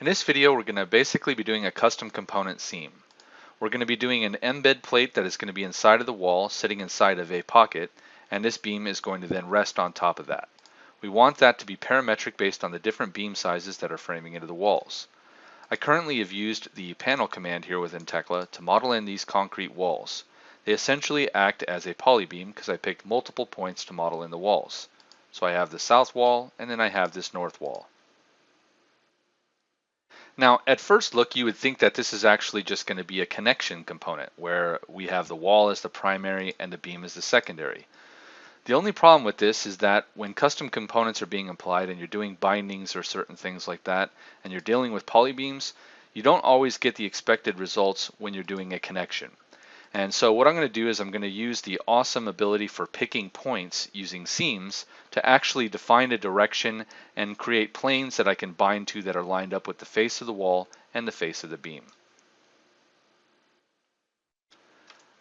In this video, we're going to basically be doing a custom component seam. We're going to be doing an embed plate that is going to be inside of the wall, sitting inside of a pocket, and this beam is going to then rest on top of that. We want that to be parametric based on the different beam sizes that are framing into the walls. I currently have used the panel command here within Tekla to model in these concrete walls. They essentially act as a polybeam because I picked multiple points to model in the walls. So I have the south wall, and then I have this north wall. Now, at first look, you would think that this is actually just going to be a connection component where we have the wall as the primary and the beam as the secondary. The only problem with this is that when custom components are being applied and you're doing bindings or certain things like that, and you're dealing with polybeams, you don't always get the expected results when you're doing a connection. And so what I'm going to do is I'm going to use the awesome ability for picking points using seams to actually define a direction and create planes that I can bind to that are lined up with the face of the wall and the face of the beam.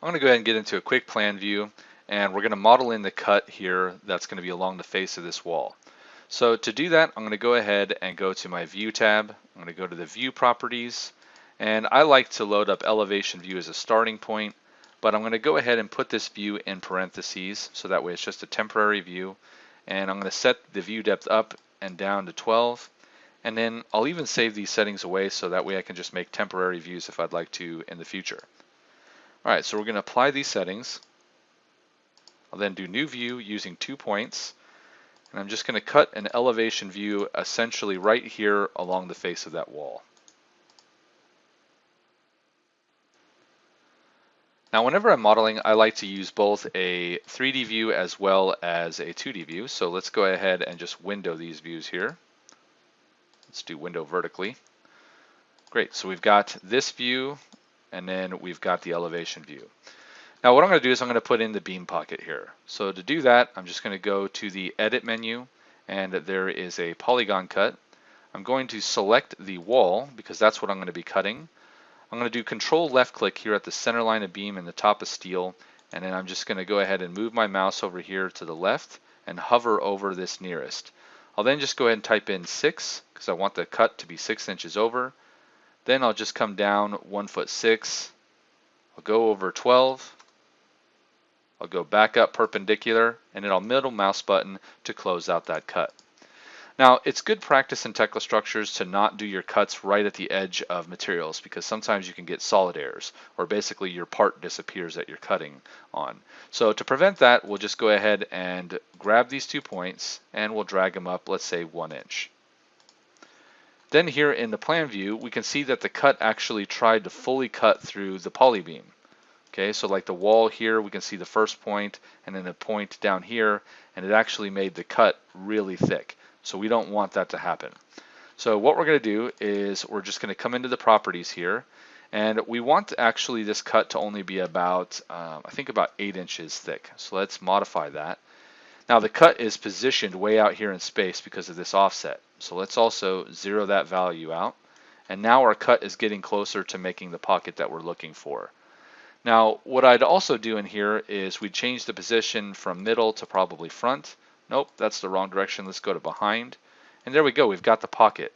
I'm going to go ahead and get into a quick plan view, and we're going to model in the cut here that's going to be along the face of this wall. So to do that, I'm going to go ahead and go to my View tab. I'm going to go to the View Properties, and I like to load up Elevation View as a starting point, but I'm going to go ahead and put this view in parentheses, so that way it's just a temporary view, and I'm going to set the view depth up and down to 12, and then I'll even save these settings away so that way I can just make temporary views if I'd like to in the future. Alright, so we're going to apply these settings. I'll then do New View using 2 points, and I'm just going to cut an elevation view essentially right here along the face of that wall. Now, whenever I'm modeling, I like to use both a 3D view as well as a 2D view. So let's go ahead and just window these views here. Let's do window vertically. Great, so we've got this view, and then we've got the elevation view. Now what I'm going to do is I'm going to put in the beam pocket here. So to do that, I'm just going to go to the Edit menu, and there is a polygon cut. I'm going to select the wall because that's what I'm going to be cutting. I'm going to do Control left click here at the center line of beam and the top of steel, and then I'm just going to go ahead and move my mouse over here to the left and hover over this nearest. I'll then just go ahead and type in 6 because I want the cut to be 6 inches over. Then I'll just come down 1 foot 6. I'll go over 12. I'll go back up perpendicular, and then I'll middle mouse button to close out that cut. Now, it's good practice in Tekla structures to not do your cuts right at the edge of materials because sometimes you can get solid errors, or basically your part disappears that you're cutting on. So to prevent that, we'll just go ahead and grab these 2 points and we'll drag them up, let's say 1 inch. Then here in the plan view, we can see that the cut actually tried to fully cut through the polybeam. Okay, so like the wall here, we can see the first point and then a point down here, and it actually made the cut really thick. So we don't want that to happen. So what we're going to do is we're just going to come into the properties here, and we want actually this cut to only be about, I think about 8 inches thick. So let's modify that. Now the cut is positioned way out here in space because of this offset. So let's also zero that value out. And now our cut is getting closer to making the pocket that we're looking for. Now what I'd also do in here is we'd change the position from middle to probably front. Nope, that's the wrong direction. Let's go to behind. And there we go, we've got the pocket.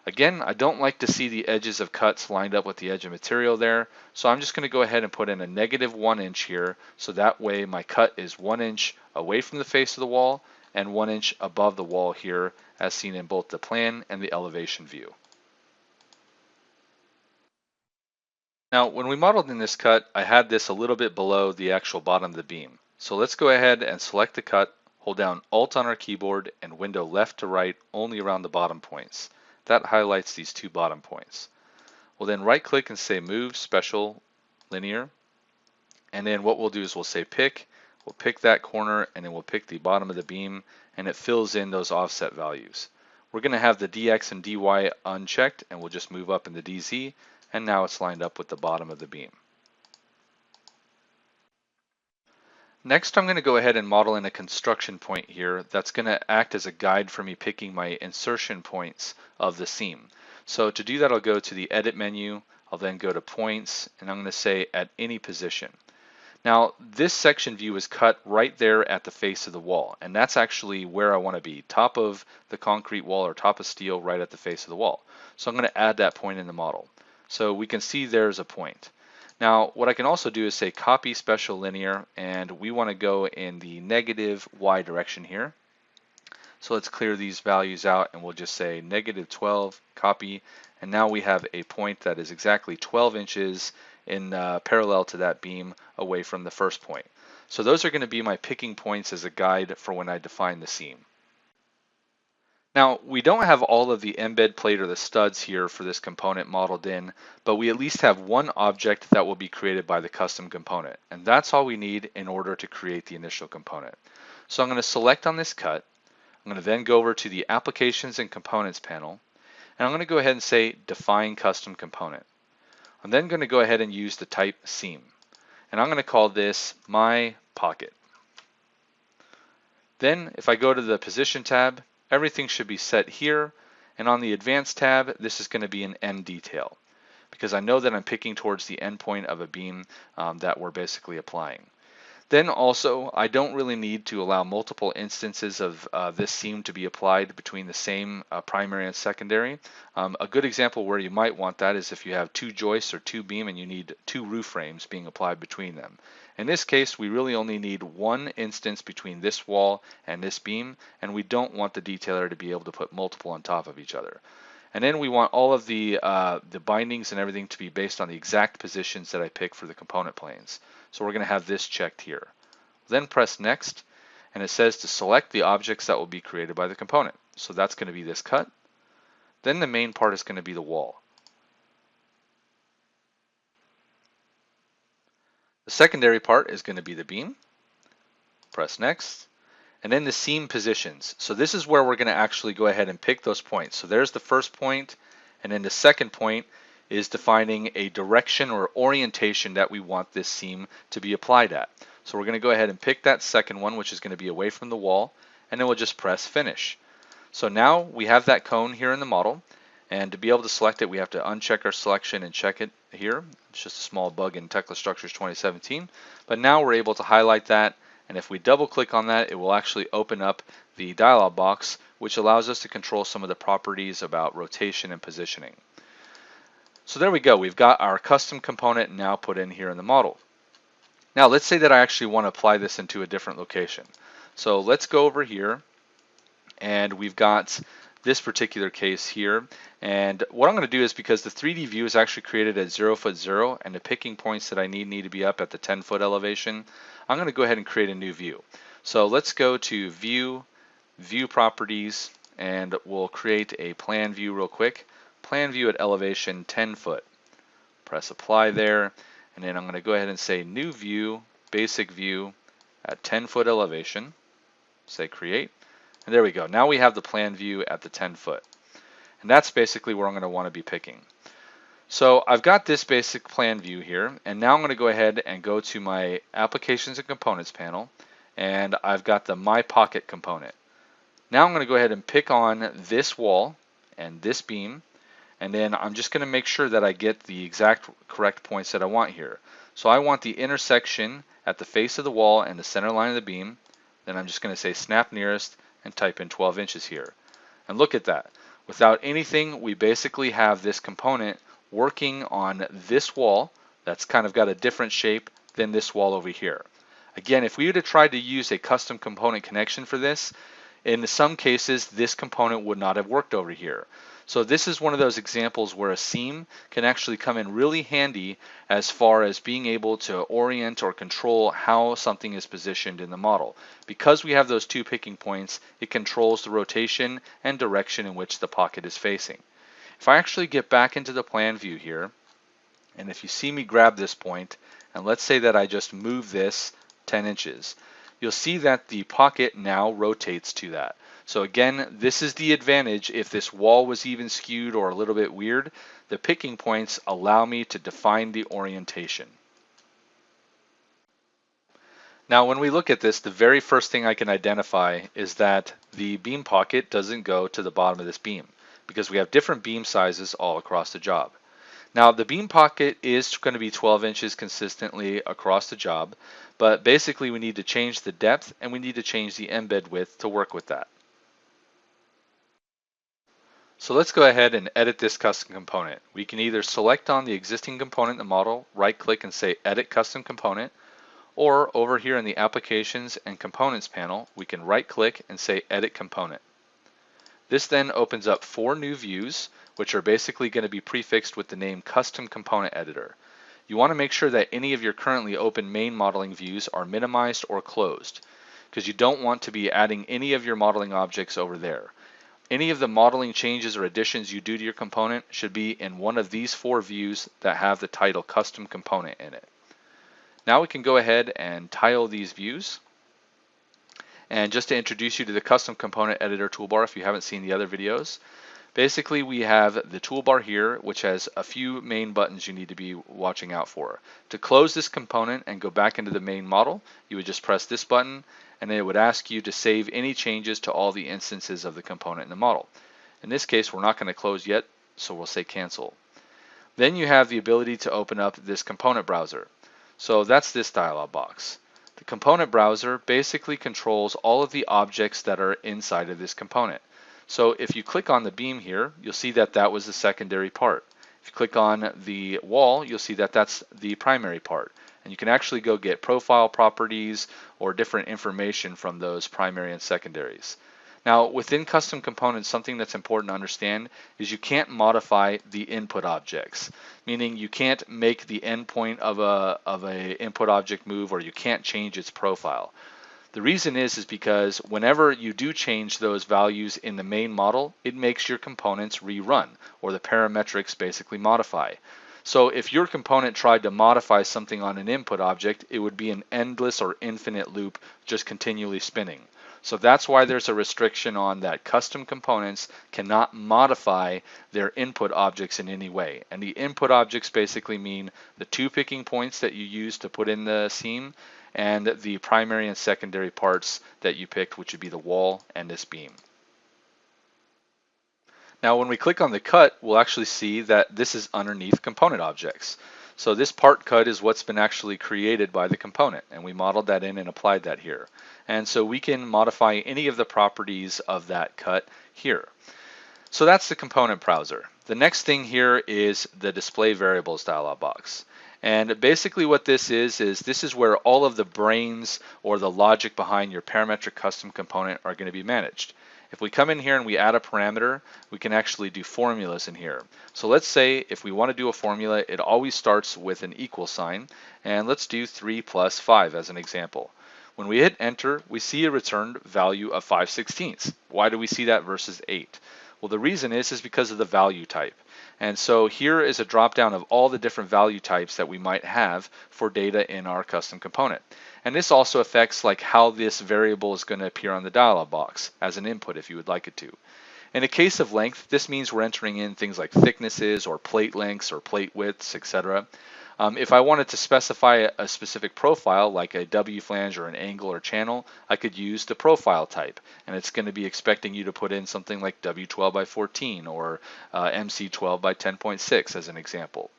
Again, I don't like to see the edges of cuts lined up with the edge of material there, so I'm just going to go ahead and put in a -1 inch here, so that way my cut is 1 inch away from the face of the wall and 1 inch above the wall here, as seen in both the plan and the elevation view. Now, when we modeled in this cut, I had this a little bit below the actual bottom of the beam. So let's go ahead and select the cut, hold down Alt on our keyboard, and window left to right only around the bottom points. That highlights these 2 bottom points. We'll then right click and say Move Special Linear. And then what we'll do is we'll say Pick. We'll pick that corner, and then we'll pick the bottom of the beam, and it fills in those offset values. We're going to have the DX and DY unchecked, and we'll just move up in the DZ, and now it's lined up with the bottom of the beam. Next, I'm going to go ahead and model in a construction point here that's going to act as a guide for me picking my insertion points of the seam. So to do that, I'll go to the Edit menu, I'll then go to Points, and I'm going to say at any position. Now, this section view is cut right there at the face of the wall, and that's actually where I want to be, top of the concrete wall or top of steel right at the face of the wall. So I'm going to add that point in the model. So we can see there's a point. Now, what I can also do is say copy special linear, and we want to go in the negative y direction here. So let's clear these values out, and we'll just say negative 12, copy, and now we have a point that is exactly 12 inches in parallel to that beam away from the first point. So those are going to be my picking points as a guide for when I define the seam. Now, we don't have all of the embed plate or the studs here for this component modeled in, but we at least have one object that will be created by the custom component, and that's all we need in order to create the initial component. So I'm going to select on this cut. I'm going to then go over to the Applications and Components panel, and I'm going to go ahead and say Define Custom Component. I'm then going to go ahead and use the type Seam, and I'm going to call this My Pocket. Then if I go to the Position tab, everything should be set here, and on the Advanced tab, this is going to be an end detail, because I know that I'm picking towards the end point of a beam that we're basically applying. Then also, I don't really need to allow multiple instances of this seam to be applied between the same primary and secondary. A good example where you might want that is if you have two joists or two beam and you need two roof frames being applied between them. In this case, we really only need one instance between this wall and this beam, and we don't want the detailer to be able to put multiple on top of each other. And then we want all of the bindings and everything to be based on the exact positions that I pick for the component planes. So we're going to have this checked here. Then press Next, and it says to select the objects that will be created by the component. So that's going to be this cut. Then the main part is going to be the wall. The secondary part is going to be the beam. Press Next. And then the seam positions. So this is where we're going to actually go ahead and pick those points. So there's the first point, and then the second point is defining a direction or orientation that we want this seam to be applied at. So we're going to go ahead and pick that second one, which is going to be away from the wall, and then we'll just press Finish. So now we have that cone here in the model, and to be able to select it, we have to uncheck our selection and check it here. It's just a small bug in Tekla Structures 2017, but now we're able to highlight that, and if we double click on that, it will actually open up the dialog box, which allows us to control some of the properties about rotation and positioning. So there we go. We've got our custom component now put in here in the model. Now let's say that I actually want to apply this into a different location. So let's go over here, and we've got this particular case here. And what I'm going to do is, because the 3D view is actually created at 0 foot 0, and the picking points that I need to be up at the 10-foot elevation, I'm going to go ahead and create a new view. So let's go to View, View Properties, and we'll create a plan view real quick. Plan view at elevation 10 foot. Press Apply there, and then I'm going to go ahead and say New View, Basic View at 10 foot elevation. Say Create, and there we go. Now we have the plan view at the 10 foot. And that's basically where I'm going to want to be picking. So I've got this basic plan view here, and now I'm going to go ahead and go to my Applications and Components panel, and I've got the My Pocket component. Now I'm going to go ahead and pick on this wall and this beam, and then I'm just going to make sure that I get the exact correct points that I want here. So I want the intersection at the face of the wall and the center line of the beam. Then I'm just going to say Snap Nearest and type in 12 inches here. And look at that. Without anything, we basically have this component working on this wall that's kind of got a different shape than this wall over here. Again, if we would have tried to use a custom component connection for this, in some cases, this component would not have worked over here. So this is one of those examples where a seam can actually come in really handy as far as being able to orient or control how something is positioned in the model. Because we have those two picking points, it controls the rotation and direction in which the pocket is facing. If I actually get back into the plan view here, and if you see me grab this point, and let's say that I just move this 10 inches, you'll see that the pocket now rotates to that. So again, this is the advantage. If this wall was even skewed or a little bit weird, the picking points allow me to define the orientation. Now when we look at this, the very first thing I can identify is that the beam pocket doesn't go to the bottom of this beam, because we have different beam sizes all across the job. Now the beam pocket is going to be 12 inches consistently across the job, but basically we need to change the depth and we need to change the embed width to work with that. So let's go ahead and edit this custom component. We can either select on the existing component in the model, right click and say Edit Custom Component, or over here in the Applications and Components panel, we can right click and say Edit Component. This then opens up 4 new views, which are basically going to be prefixed with the name Custom Component Editor. You want to make sure that any of your currently open main modeling views are minimized or closed, because you don't want to be adding any of your modeling objects over there. Any of the modeling changes or additions you do to your component should be in one of these 4 views that have the title Custom Component in it. Now we can go ahead and tile these views. And just to introduce you to the Custom Component Editor toolbar, if you haven't seen the other videos, basically we have the toolbar here, which has a few main buttons you need to be watching out for. To close this component and go back into the main model, you would just press this button, and it would ask you to save any changes to all the instances of the component in the model. In this case, we're not going to close yet, so we'll say cancel. Then you have the ability to open up this component browser. So that's this dialog box. The component browser basically controls all of the objects that are inside of this component. So if you click on the beam here, you'll see that that was the secondary part. If you click on the wall, you'll see that that's the primary part. And you can actually go get profile properties or different information from those primary and secondaries. Now, within custom components, something that's important to understand is you can't modify the input objects, meaning you can't make the endpoint of a input object move, or you can't change its profile. The reason is because whenever you do change those values in the main model, it makes your components rerun, or the parametrics basically modify. So if your component tried to modify something on an input object, it would be an endless or infinite loop just continually spinning. So that's why there's a restriction on that custom components cannot modify their input objects in any way. And the input objects basically mean the 2 picking points that you use to put in the seam and the primary and secondary parts that you picked, which would be the wall and this beam. Now when we click on the cut, we'll actually see that this is underneath component objects. So this part cut is what's been actually created by the component, and we modeled that in and applied that here. And so we can modify any of the properties of that cut here. So that's the component browser. The next thing here is the display variables dialog box. And basically what this is this is where all of the brains or the logic behind your parametric custom component are going to be managed. If we come in here and we add a parameter, we can actually do formulas in here. So let's say if we want to do a formula, it always starts with an equal sign. And let's do 3 plus 5 as an example. When we hit enter, we see a returned value of 5/16. Why do we see that versus 8? Well, the reason is because of the value type. And so here is a drop down of all the different value types that we might have for data in our custom component. And this also affects like how this variable is going to appear on the dialog box as an input if you would like it to. In a case of length, this means we're entering in things like thicknesses or plate lengths or plate widths, etc. If I wanted to specify a specific profile like a W flange or an angle or channel, I could use the profile type, and it's going to be expecting you to put in something like W12 by 14 or MC12 by 10.6 as an example.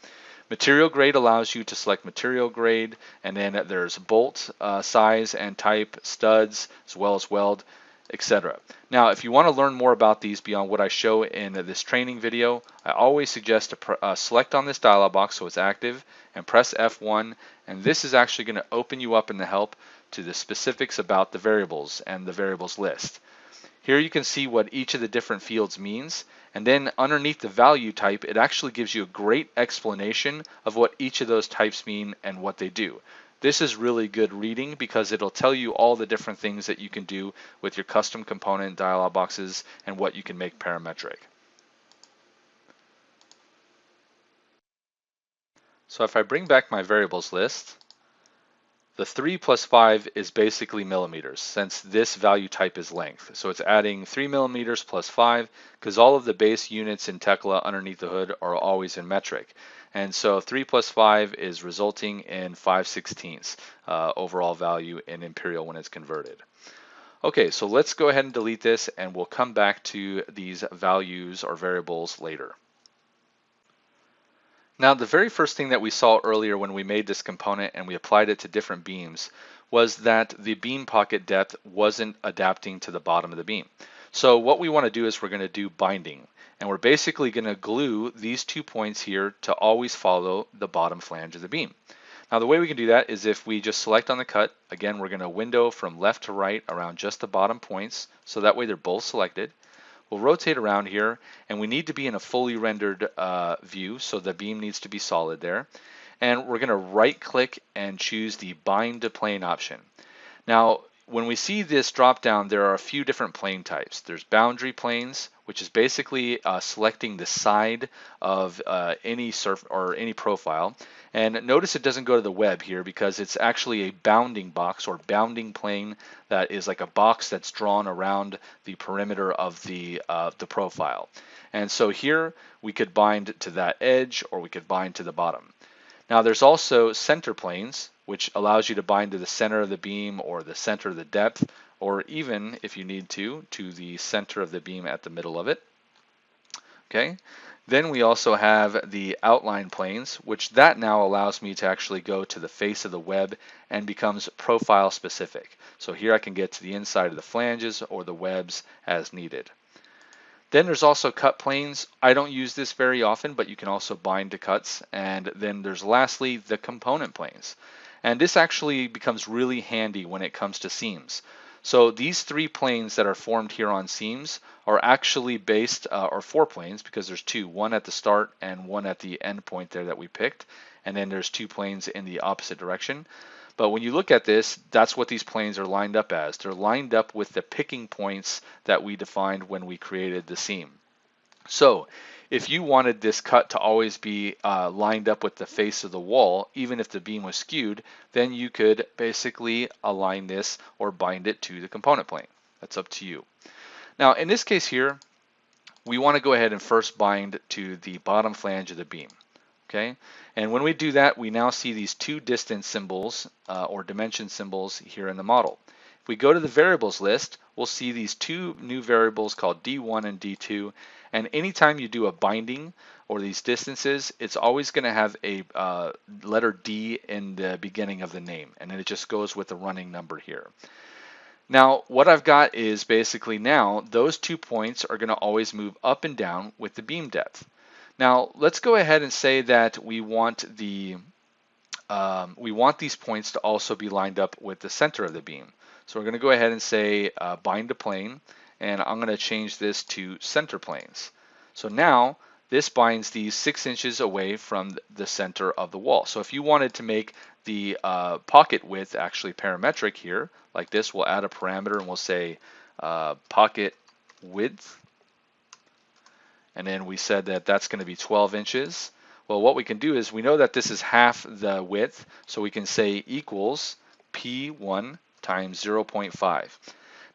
Material grade allows you to select material grade, and then there's bolt size and type, studs, as well as weld, etc. Now, if you want to learn more about these beyond what I show in this training video, I always suggest to select on this dialog box so it's active and press F1, and this is actually going to open you up in the help to the specifics about the variables and the variables list. Here you can see what each of the different fields means, and then underneath the value type, it actually gives you a great explanation of what each of those types mean and what they do. This is really good reading because it'll tell you all the different things that you can do with your custom component dialog boxes and what you can make parametric. So if I bring back my variables list, the 3 plus 5 is basically millimeters since this value type is length. So it's adding 3 millimeters plus 5 because all of the base units in Tekla underneath the hood are always in metric. And so 3 plus 5 is resulting in 5/16 overall value in imperial when it's converted. Okay, so let's go ahead and delete this and we'll come back to these values or variables later. Now, the very first thing that we saw earlier when we made this component and we applied it to different beams was that the beam pocket depth wasn't adapting to the bottom of the beam. So what we want to do is we're going to do binding, and we're basically going to glue these 2 points here to always follow the bottom flange of the beam. Now, the way we can do that is if we just select on the cut, again, we're going to window from left to right around just the bottom points, so that way they're both selected. We'll rotate around here, and we need to be in a fully rendered view, so the beam needs to be solid there. And we're going to right click and choose the bind to plane option. Now, when we see this drop down, there are a few different plane types. There's boundary planes, which is basically selecting the side of any surf or any profile. And notice it doesn't go to the web here because it's actually a bounding box or bounding plane that is like a box that's drawn around the perimeter of the profile. And so here we could bind to that edge or we could bind to the bottom. Now there's also center planes, which allows you to bind to the center of the beam or the center of the depth, or even, if you need to the center of the beam at the middle of it. Okay. Then we also have the outline planes, which that now allows me to actually go to the face of the web and becomes profile specific. So here I can get to the inside of the flanges or the webs as needed. Then there's also cut planes. I don't use this very often, but you can also bind to cuts. And then there's lastly the component planes. And this actually becomes really handy when it comes to seams. So these 3 planes that are formed here on seams are actually based, or 4 planes because there's 2, one at the start and one at the end point there that we picked. And then there's 2 planes in the opposite direction. But when you look at this, that's what these planes are lined up as. They're lined up with the picking points that we defined when we created the seam. So if you wanted this cut to always be lined up with the face of the wall, even if the beam was skewed, then you could basically align this or bind it to the component plane. That's up to you. Now in this case here, we want to go ahead and first bind to the bottom flange of the beam. Okay, and when we do that, we now see these 2 distance symbols or dimension symbols here in the model. If we go to the variables list, we'll see these 2 new variables called D1 and D2. And anytime you do a binding or these distances, it's always going to have a letter D in the beginning of the name, and then it just goes with the running number here. Now, what I've got is basically now those 2 points are going to always move up and down with the beam depth. Now let's go ahead and say that we want these points to also be lined up with the center of the beam. So we're going to go ahead and say bind to plane, and I'm going to change this to center planes. So now this binds these 6 inches away from the center of the wall. So if you wanted to make the pocket width actually parametric here, like this, we'll add a parameter and we'll say pocket width. And then we said that that's going to be 12 inches. Well, what we can do is we know that this is half the width, so we can say equals P1 times 0.5.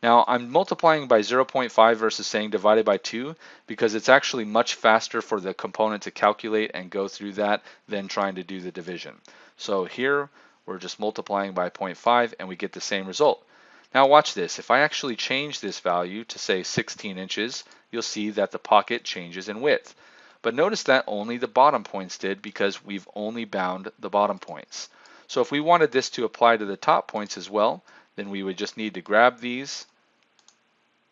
Now, I'm multiplying by 0.5 versus saying divided by 2 because it's actually much faster for the component to calculate and go through that than trying to do the division. So here, we're just multiplying by 0.5 and we get the same result. Now watch this. If I actually change this value to say 16 inches, you'll see that the pocket changes in width. But notice that only the bottom points did because we've only bound the bottom points. So if we wanted this to apply to the top points as well, then we would just need to grab these,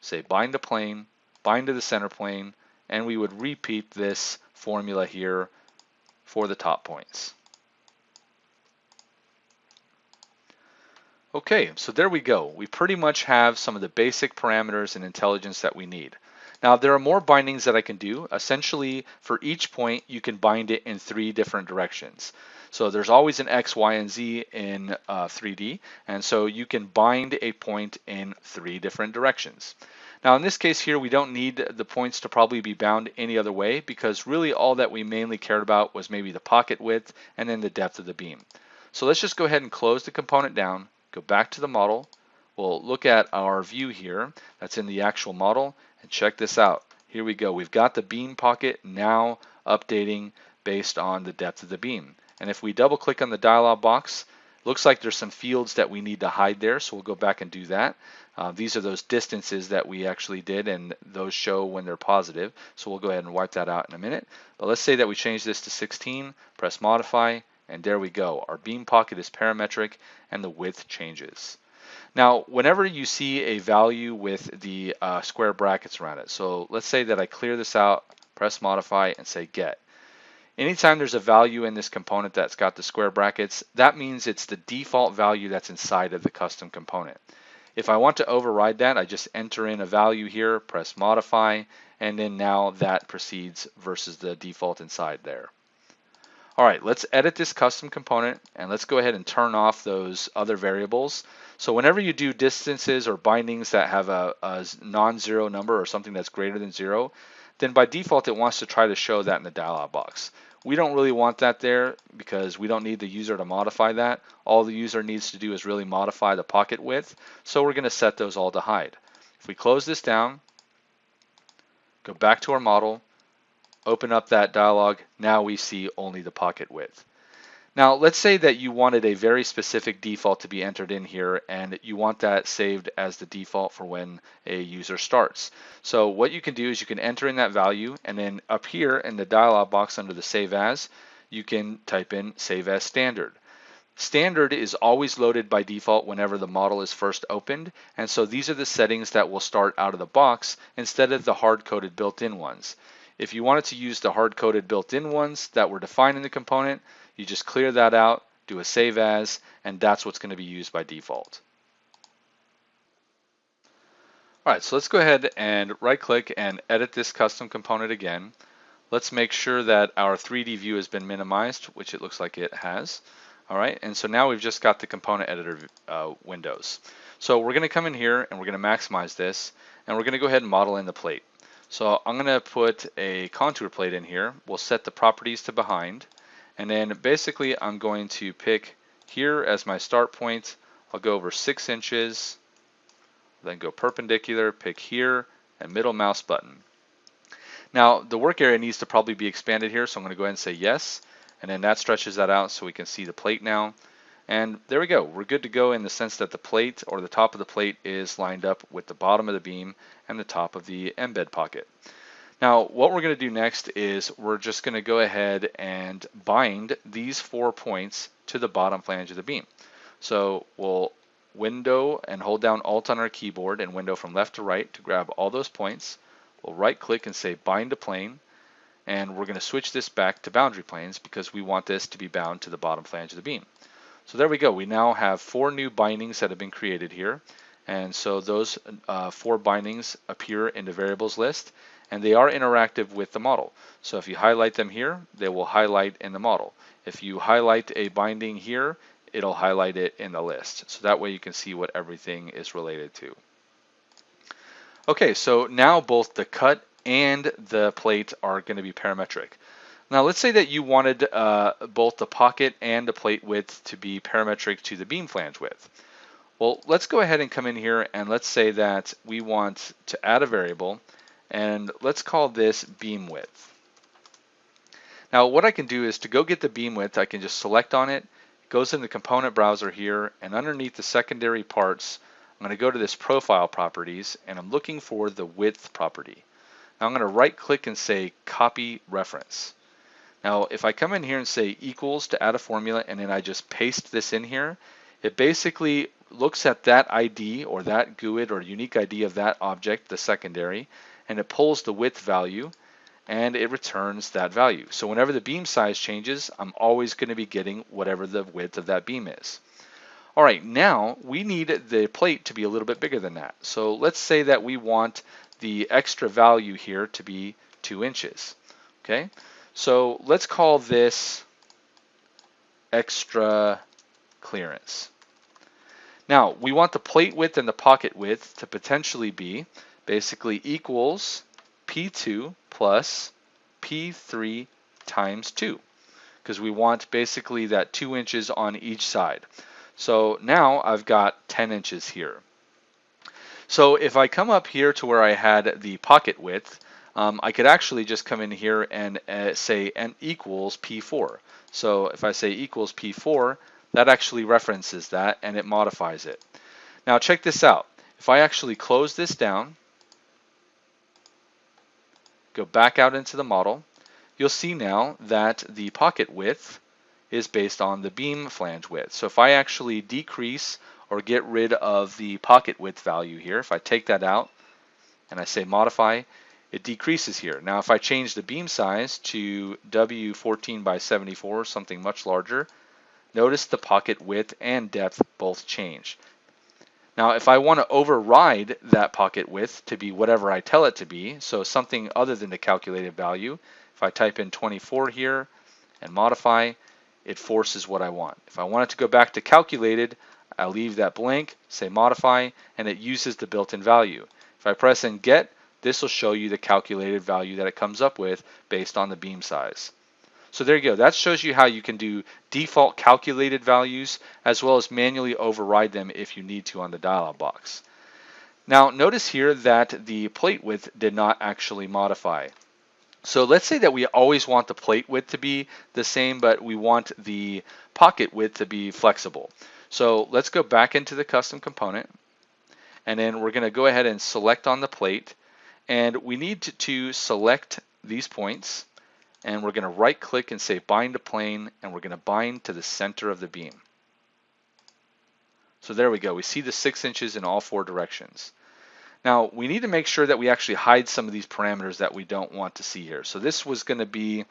say bind to plane, bind to the center plane, and we would repeat this formula here for the top points. Okay, so there we go. We pretty much have some of the basic parameters and intelligence that we need. Now there are more bindings that I can do. Essentially, for each point, you can bind it in 3 different directions. So there's always an X, Y, and Z in 3D, and so you can bind a point in 3 different directions. Now in this case here, we don't need the points to probably be bound any other way because really all that we mainly cared about was maybe the pocket width and then the depth of the beam. So let's just go ahead and close the component down. Go back to the model. We'll look at our view here that's in the actual model and check this out. Here we go. We've got the beam pocket now updating based on the depth of the beam. And if we double click on the dialog box, Looks like there's some fields that we need to hide there, so we'll go back and do that. These are those distances that we actually did, and those show when they're positive. So we'll go ahead and wipe that out in a minute. But let's say that we change this to 16, press modify, and there we go. Our beam pocket is parametric and the width changes. Now, whenever you see a value with the square brackets around it, so let's say that I clear this out, press modify, and say get. Anytime there's a value in this component that's got the square brackets, that means it's the default value that's inside of the custom component. If I want to override that, I just enter in a value here, press modify, and then now that proceeds versus the default inside there. All right, let's edit this custom component and let's go ahead and turn off those other variables. So whenever you do distances or bindings that have a non-zero number or something that's greater than 0, then by default it wants to try to show that in the dialog box. We don't really want that there because we don't need the user to modify that. All the user needs to do is really modify the pocket width. So we're going to set those all to hide. If we close this down, go back to our model, open up that dialog, now we see only the pocket width. Now let's say that you wanted a very specific default to be entered in here and you want that saved as the default for when a user starts. So what you can do is you can enter in that value, and then up here in the dialog box under the save as, you can type in save as standard. Standard is always loaded by default whenever the model is first opened, and so these are the settings that will start out of the box instead of the hard-coded built-in ones. If you wanted to use the hard-coded built-in ones that were defined in the component, you just clear that out, do a save as, and that's what's going to be used by default. All right, so let's go ahead and right-click and edit this custom component again. Let's make sure that our 3D view has been minimized, which it looks like it has. All right, and so now we've just got the component editor windows. So we're going to come in here and we're going to maximize this, and we're going to go ahead and model in the plate. So I'm going to put a contour plate in here. We'll set the properties to behind, and then basically I'm going to pick here as my start point. I'll go over 6 inches, then go perpendicular, pick here, and middle mouse button. Now the work area needs to probably be expanded here, so I'm going to go ahead and say yes, and then that stretches that out so we can see the plate now. And there we go. We're good to go in the sense that the plate, or the top of the plate, is lined up with the bottom of the beam and the top of the embed pocket. Now what we're going to do next is we're just going to go ahead and bind these 4 points to the bottom flange of the beam. So we'll window and hold down Alt on our keyboard and window from left to right to grab all those points. We'll right click and say bind to plane, and we're going to switch this back to boundary planes because we want this to be bound to the bottom flange of the beam. So there we go. We now have 4 new bindings that have been created here, and so those 4 bindings appear in the variables list, and they are interactive with the model. So if you highlight them here, they will highlight in the model. If you highlight a binding here, it'll highlight it in the list. So that way you can see what everything is related to. Okay, so now both the cut and the plate are going to be parametric. Now let's say that you wanted both the pocket and the plate width to be parametric to the beam flange width. Well, let's go ahead and come in here and let's say that we want to add a variable, and let's call this beam width. Now what I can do is to go get the beam width, I can just select on it, goes in the component browser here, and underneath the secondary parts, I'm going to go to this profile properties, and I'm looking for the width property. Now I'm going to right click and say copy reference. Now if I come in here and say equals to add a formula, and then I just paste this in here, it basically looks at that ID or that GUID or unique ID of that object, the secondary, and it pulls the width value and it returns that value. So whenever the beam size changes, I'm always going to be getting whatever the width of that beam is. All right, now we need the plate to be a little bit bigger than that. So let's say that we want the extra value here to be 2 inches. Okay, so let's call this extra clearance. Now we want the plate width and the pocket width to potentially be basically equals P2 plus P3 times 2, because we want basically that 2 inches on each side. So now I've got 10 inches here. So if I come up here to where I had the pocket width, I could actually just come in here and say n equals P4. So if I say equals P4, that actually references that and it modifies it. Now check this out. If I actually close this down, go back out into the model, you'll see now that the pocket width is based on the beam flange width. So if I actually decrease or get rid of the pocket width value here, if I take that out and I say modify, it decreases here. Now if I change the beam size to W14 by 74, something much larger, notice the pocket width and depth both change. Now if I want to override that pocket width to be whatever I tell it to be, so something other than the calculated value, if I type in 24 here and modify, it forces what I want. If I want it to go back to calculated, I leave that blank, say modify, and it uses the built-in value. If I press and get, this will show you the calculated value that it comes up with based on the beam size. So there you go. That shows you how you can do default calculated values as well as manually override them if you need to on the dialog box. Now notice here that the plate width did not actually modify. So let's say that we always want the plate width to be the same, but we want the pocket width to be flexible. So let's go back into the custom component, and then we're going to go ahead and select on the plate, and we need to select these points, and we're going to right click and say bind to plane, and we're going to bind to the center of the beam. So there we go. We see the 6 inches in all 4 directions. Now we need to make sure that we actually hide some of these parameters that we don't want to see here. So this was going to be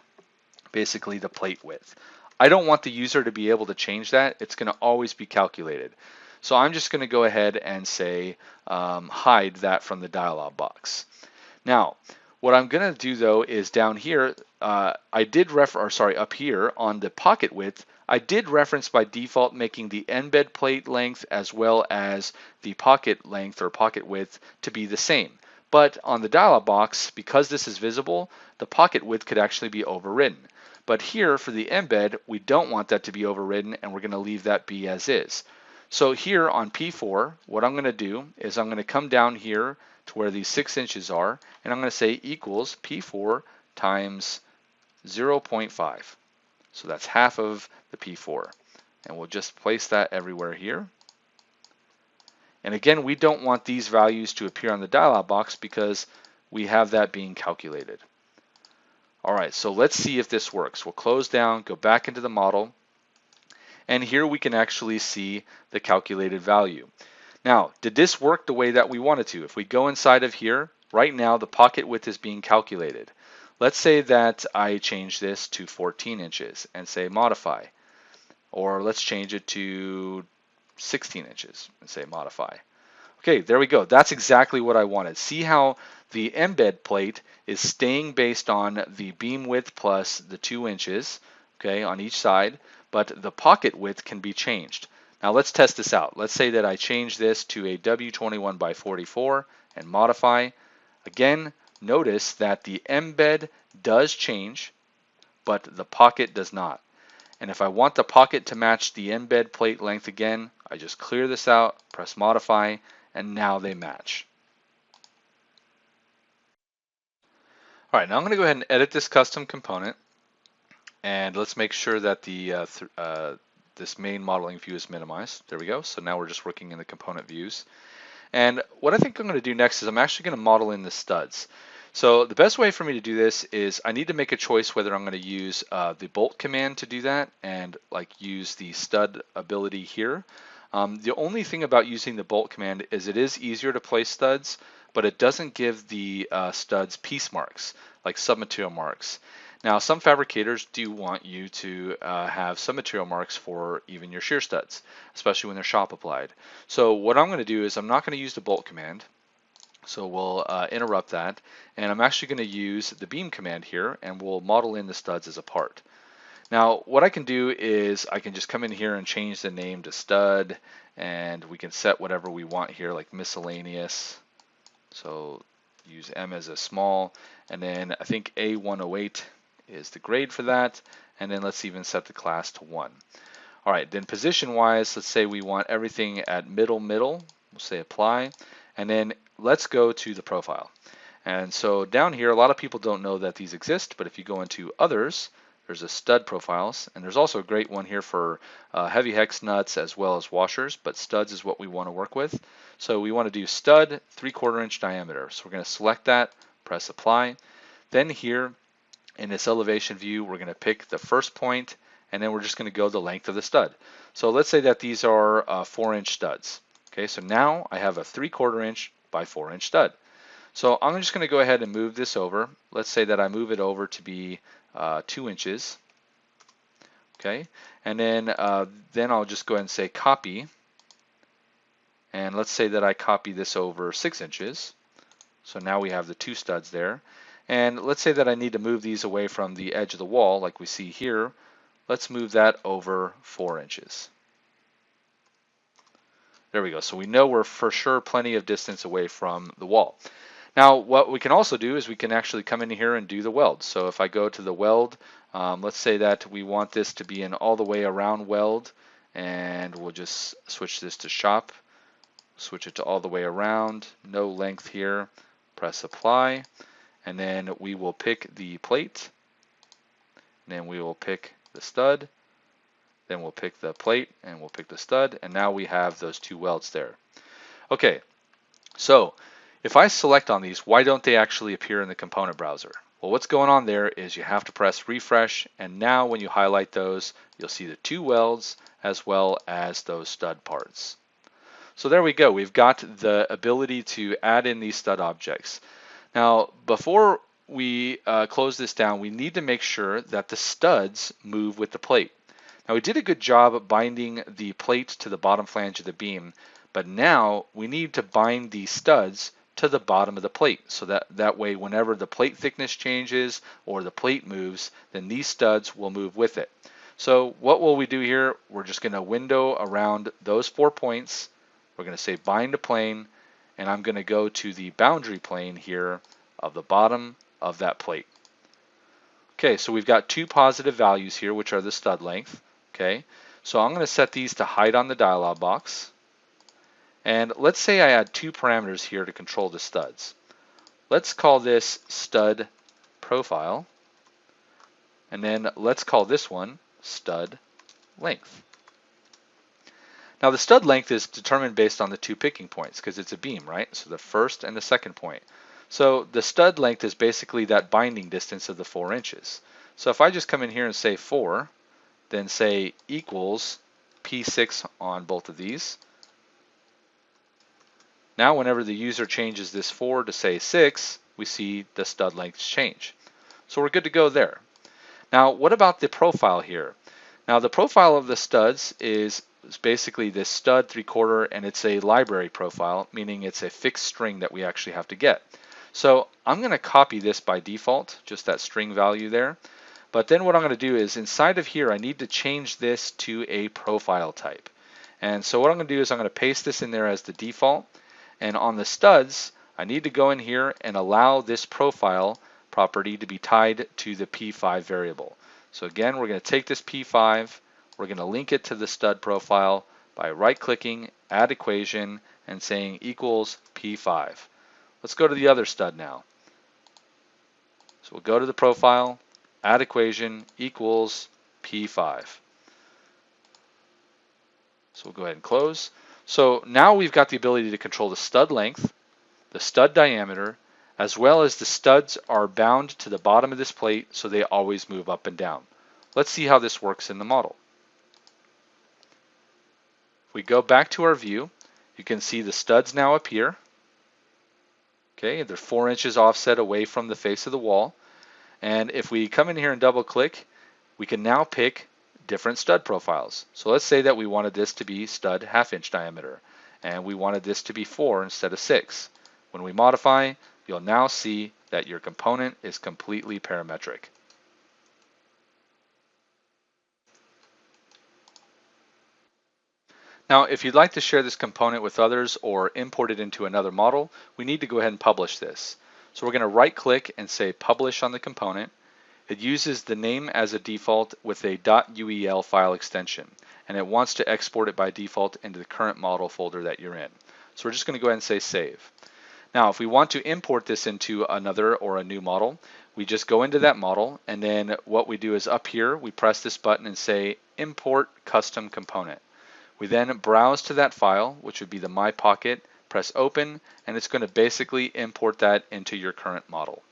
basically the plate width. I don't want the user to be able to change that. It's going to always be calculated. So I'm just going to go ahead and say hide that from the dialog box. Now what I'm going to do though is down here, up here on the pocket width, I did reference by default making the embed plate length as well as the pocket length or pocket width to be the same. But on the dialog box, because this is visible, the pocket width could actually be overridden. But here for the embed, we don't want that to be overridden, and we're going to leave that be as is. So here on P4, what I'm going to do is I'm going to come down here to where these 6 inches are, and I'm going to say equals P4 times 0.5. So that's half of the P4. And we'll just place that everywhere here. And again, we don't want these values to appear on the dialog box because we have that being calculated. All right, so let's see if this works. We'll close down, go back into the model, and here we can actually see the calculated value. Now, did this work the way that we wanted to? If we go inside of here, right now the pocket width is being calculated. Let's say that I change this to 14 inches and say modify. Or let's change it to 16 inches and say modify. Okay, there we go. That's exactly what I wanted. See how the embed plate is staying based on the beam width plus the 2 inches, okay, on each side, but the pocket width can be changed. Now let's test this out. Let's say that I change this to a W21 by 44 and modify. Again, notice that the embed does change, but the pocket does not. And if I want the pocket to match the embed plate length again, I just clear this out, press modify, and now they match. All right, now I'm going to go ahead and edit this custom component, and let's make sure that the this main modeling view is minimized. There we go. So now we're just working in the component views. And what I think I'm going to do next is I'm actually going to model in the studs. So the best way for me to do this is I need to make a choice whether I'm going to use the bolt command to do that and like use the stud ability here. The only thing about using the bolt command is it is easier to place studs, but it doesn't give the studs piece marks, like submaterial marks. Now, some fabricators do want you to have some material marks for even your shear studs, especially when they're shop applied. So what I'm going to do is I'm not going to use the bolt command. So we'll interrupt that, and I'm actually going to use the beam command here, and we'll model in the studs as a part. Now, what I can do is I can just come in here and change the name to stud, and we can set whatever we want here, like miscellaneous. So use M as a small, and then I think A108 is the grade for that, and then let's even set the class to 1. All right, then position-wise, let's say we want everything at middle. We'll say apply, and then let's go to the profile. And so down here, a lot of people don't know that these exist, but if you go into others, There's a stud profiles, and there's also a great one here for heavy hex nuts as well as washers, but studs is what we want to work with. So we want to do stud 3/4 inch diameter. So we're going to select that, press apply. Then here in this elevation view, we're going to pick the first point, and then we're just going to go the length of the stud. So let's say that these are 4-inch studs. Okay, so now I have a 3/4 inch by 4-inch stud. So I'm just going to go ahead and move this over. Let's say that I move it over to be 2 inches. Okay, and then I'll just go ahead and say copy. And let's say that I copy this over 6 inches. So now we have the 2 studs there. And let's say that I need to move these away from the edge of the wall like we see here. Let's move that over 4 inches. There we go. So we know we're for sure plenty of distance away from the wall. Now what we can also do is we can actually come in here and do the weld. So if I go to the weld, let's say that we want this to be an all the way around weld, and we'll just switch this to shop. Switch it to all the way around, no length here, press apply, and then we will pick the plate, and then we will pick the stud, then we'll pick the plate, and we'll pick the stud, and now we have those 2 welds there. Okay, so if I select on these, why don't they actually appear in the component browser? Well, what's going on there is you have to press refresh, and now when you highlight those, you'll see the 2 welds as well as those stud parts. So there we go. We've got the ability to add in these stud objects. Now, before we close this down, we need to make sure that the studs move with the plate. Now, we did a good job of binding the plate to the bottom flange of the beam, but now we need to bind the studs to the bottom of the plate, so that way whenever the plate thickness changes or the plate moves, then these studs will move with it. So what will we do here? We're just going to window around those 4 points. We're going to say bind to plane, and I'm going to go to the boundary plane here of the bottom of that plate. Okay, so we've got 2 positive values here, which are the stud length. Okay, so I'm going to set these to hide on the dialog box. And let's say I add 2 parameters here to control the studs. Let's call this stud profile, and then let's call this one stud length. Now the stud length is determined based on the 2 picking points because it's a beam, right? So the first and the second point. So the stud length is basically that binding distance of the 4 inches. So if I just come in here and say 4, then say equals P6 on both of these. Now whenever the user changes this 4 to say 6, we see the stud lengths change. So we're good to go there. Now what about the profile here? Now the profile of the studs is basically this stud 3/4, and it's a library profile, meaning it's a fixed string that we actually have to get. So I'm going to copy this by default, just that string value there. But then what I'm going to do is inside of here I need to change this to a profile type. And so what I'm going to do is I'm going to paste this in there as the default. And on the studs, I need to go in here and allow this profile property to be tied to the P5 variable. So again, we're going to take this P5, we're going to link it to the stud profile by right-clicking, add equation, and saying equals P5. Let's go to the other stud now. So we'll go to the profile, add equation, equals P5. So we'll go ahead and close. So now we've got the ability to control the stud length, the stud diameter, as well as the studs are bound to the bottom of this plate so they always move up and down. Let's see how this works in the model. If we go back to our view, you can see the studs now appear. Okay, they're 4 inches offset away from the face of the wall. And if we come in here and double click, we can now pick different stud profiles. So let's say that we wanted this to be stud 1/2 inch diameter, and we wanted this to be 4 instead of 6. When we modify, you'll now see that your component is completely parametric. Now, if you'd like to share this component with others or import it into another model, we need to go ahead and publish this. So we're going to right click and say publish on the component. It uses the name as a default with a .uel file extension, and it wants to export it by default into the current model folder that you're in. So we're just going to go ahead and say save. Now, if we want to import this into another or a new model, we just go into that model, and then what we do is up here, we press this button and say import custom component. We then browse to that file, which would be the My Pocket, press open, and it's going to basically import that into your current model.